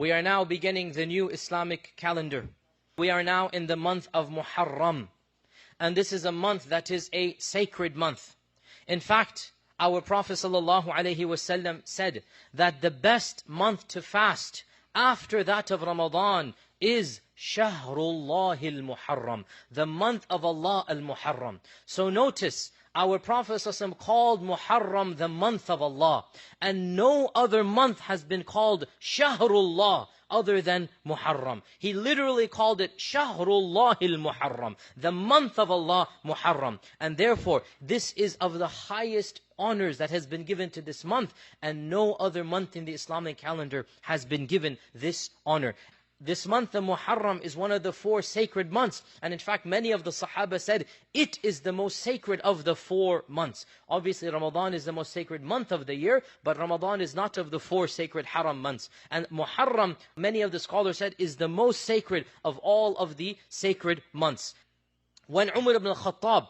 We are now beginning the new Islamic calendar. We are now in the month of Muharram. And this is a month that is a sacred month. In fact, our Prophet ﷺ said that the best month to fast after that of Ramadan is Shahrullah al-Muharram, the month of Allah al-Muharram. So notice, our Prophet ﷺ called Muharram the month of Allah, and no other month has been called Shahrullah other than Muharram. He literally called it Shahrullah al-Muharram, the month of Allah Muharram. And therefore, this is of the highest honors that has been given to this month, and no other month in the Islamic calendar has been given this honor. This month of Muharram is one of the 4 sacred months. And in fact, many of the Sahaba said, it is the most sacred of the 4 months. Obviously, Ramadan is the most sacred month of the year, but Ramadan is not of the 4 sacred haram months. And Muharram, many of the scholars said, is the most sacred of all of the sacred months. When Umar ibn al-Khattab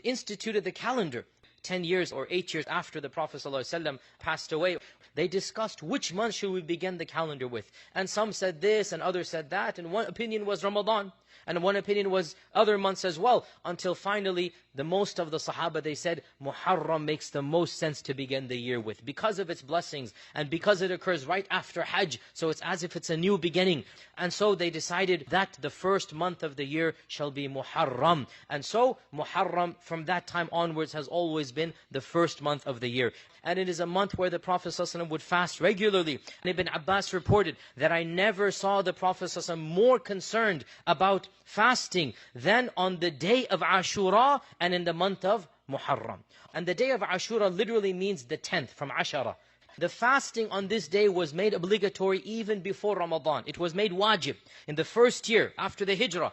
instituted the calendar, 10 years or 8 years after the Prophet ﷺ passed away, they discussed which month should we begin the calendar with. And some said this and others said that, and one opinion was Ramadan, and one opinion was other months as well, until finally the most of the Sahaba, they said Muharram makes the most sense to begin the year with, because of its blessings and because it occurs right after Hajj, so it's as if it's a new beginning. And so they decided that the first month of the year shall be Muharram. And so Muharram from that time onwards has always been the first month of the year. And it is a month where the Prophet ﷺ would fast regularly. And Ibn Abbas reported that I never saw the Prophet ﷺ more concerned about fasting than on the day of Ashura and in the month of Muharram. And the day of Ashura literally means the 10th, from Ashara. The fasting on this day was made obligatory even before Ramadan. It was made wajib in the first year after the Hijrah.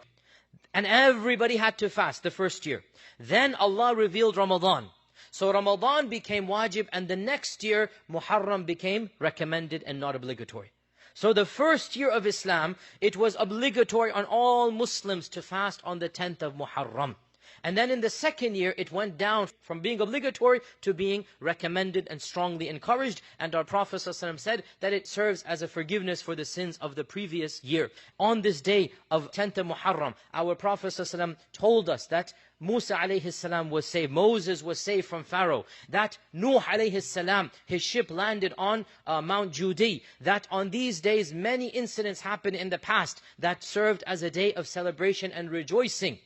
And everybody had to fast the first year. Then Allah revealed Ramadan. So Ramadan became wajib, and the next year Muharram became recommended and not obligatory. So the first year of Islam, it was obligatory on all Muslims to fast on the 10th of Muharram. And then in the second year, it went down from being obligatory to being recommended and strongly encouraged. And our Prophet ﷺ said that it serves as a forgiveness for the sins of the previous year. On this day of 10th of Muharram, our Prophet ﷺ told us that Musa alayhi salam was saved, Moses was saved from Pharaoh, that Nuh alayhi salam, his ship landed on Mount Judi, that on these days many incidents happened in the past that served as a day of celebration and rejoicing.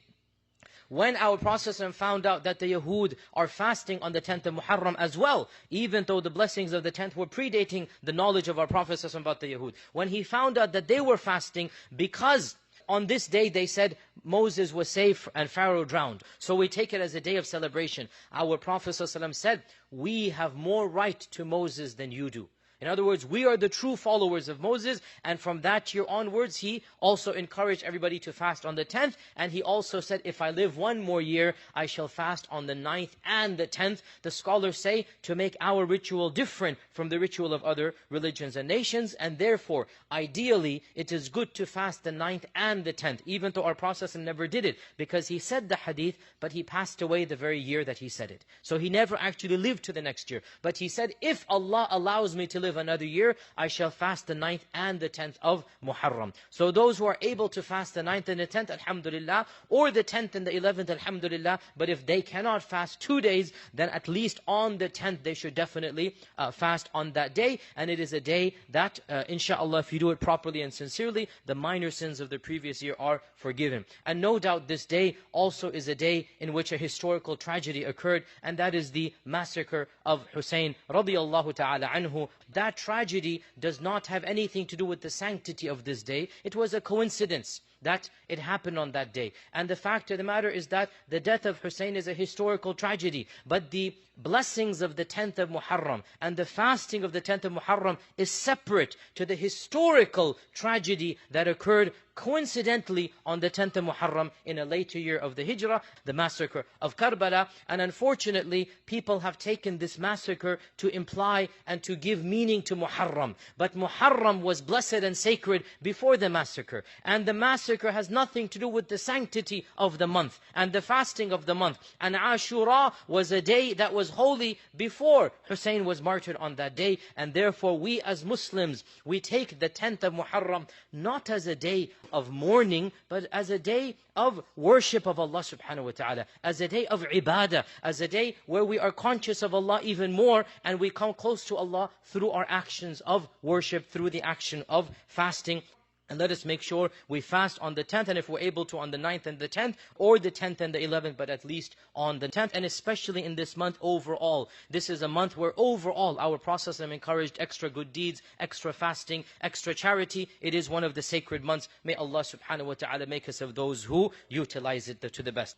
When our Prophet found out that the Yahud are fasting on the 10th of Muharram as well, even though the blessings of the 10th were predating the knowledge of our Prophet about the Yahud, when he found out that they were fasting because on this day they said Moses was saved and Pharaoh drowned, so we take it as a day of celebration. Our Prophet said, we have more right to Moses than you do. In other words, we are the true followers of Moses, and from that year onwards, he also encouraged everybody to fast on the 10th, and he also said, if I live one more year, I shall fast on the 9th and the 10th. The scholars say, to make our ritual different from the ritual of other religions and nations, and therefore, ideally, it is good to fast the 9th and the 10th, even though our Prophet never did it, because he said the hadith, but he passed away the very year that he said it. So he never actually lived to the next year. But he said, if Allah allows me to live another year, I shall fast the 9th and the 10th of Muharram. So those who are able to fast the 9th and the 10th, alhamdulillah, or the 10th and the 11th, alhamdulillah, but if they cannot fast 2 days, then at least on the 10th, they should definitely fast on that day. And it is a day that, inshallah, if you do it properly and sincerely, the minor sins of the previous year are forgiven. And no doubt this day also is a day in which a historical tragedy occurred, and that is the massacre of Hussein radiyallahu ta'ala anhu. That tragedy does not have anything to do with the sanctity of this day. It was a coincidence that it happened on that day. And the fact of the matter is that the death of Hussein is a historical tragedy. But the blessings of the 10th of Muharram and the fasting of the 10th of Muharram is separate to the historical tragedy that occurred coincidentally on the 10th of Muharram in a later year of the Hijrah, the massacre of Karbala. And unfortunately, people have taken this massacre to imply and to give meaning to Muharram. But Muharram was blessed and sacred before the massacre. And the massacre massacre has nothing to do with the sanctity of the month and the fasting of the month. And Ashura was a day that was holy before Hussein was martyred on that day. And therefore we as Muslims, we take the 10th of Muharram not as a day of mourning, but as a day of worship of Allah subhanahu wa ta'ala, as a day of ibadah, as a day where we are conscious of Allah even more, and we come close to Allah through our actions of worship, through the action of fasting. And let us make sure we fast on the 10th, and if we're able to on the 9th and the 10th, or the 10th and the 11th, but at least on the 10th, and especially in this month overall. This is a month where overall our Prophet encouraged extra good deeds, extra fasting, extra charity. It is one of the sacred months. May Allah subhanahu wa ta'ala make us of those who utilize it to the best.